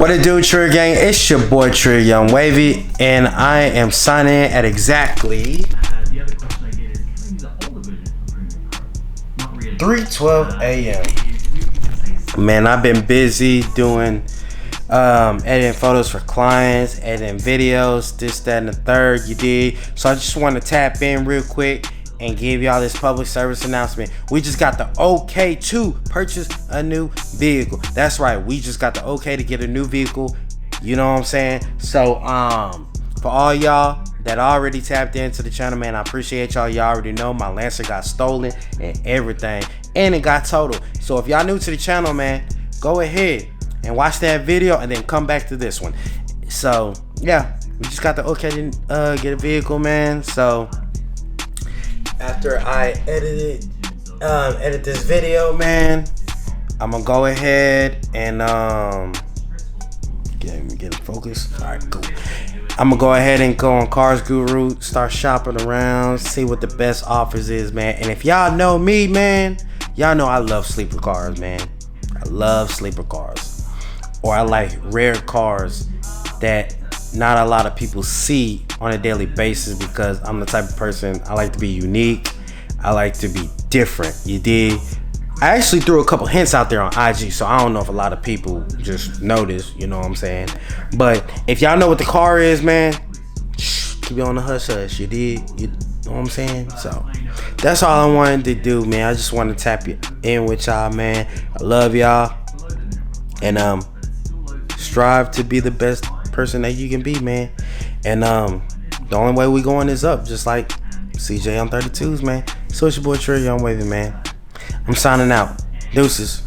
What it do, Trill Gang? It's your boy Trill Young Wavy, and I am signing in at exactly 3:12 a.m. Man, I've been busy doing editing photos for clients, editing videos, this, that, and the third. You did. So I just want to tap in real quick and give y'all this public service announcement. We just got the okay to purchase a new vehicle. That's right, we just got the okay to get a new vehicle. You know what I'm saying? So for all y'all that already tapped into the channel, man, I appreciate y'all. Y'all already know my Lancer got stolen and everything, and it got totaled. So if y'all new to the channel, man, go ahead and watch that video and then come back to this one. So yeah, we just got the okay to get a vehicle, man. So after I edit this video, man, I'm gonna go ahead and get it focused. All right, cool. I'm gonna go ahead and go on Cars Guru, start shopping around, see what the best offers is, man. And if y'all know me, man, y'all know I love sleeper cars, man. I love sleeper cars, or I like rare cars that not a lot of people see on a daily basis, because I'm the type of person, I like to be unique. I like to be different. You dig? I actually threw a couple hints out there on IG, so I don't know if a lot of people just noticed, you know what I'm saying? But if y'all know what the car is, man, keep it on the hush hush. You dig? You know what I'm saying? So that's all I wanted to do, man. I just wanted to tap you in with y'all, man. I love y'all, and strive to be the best person that you can be, man. And the only way we going is up, just like CJ on 32s, man. So it's your boy Trill Young Wavy, man. I'm signing out. Deuces.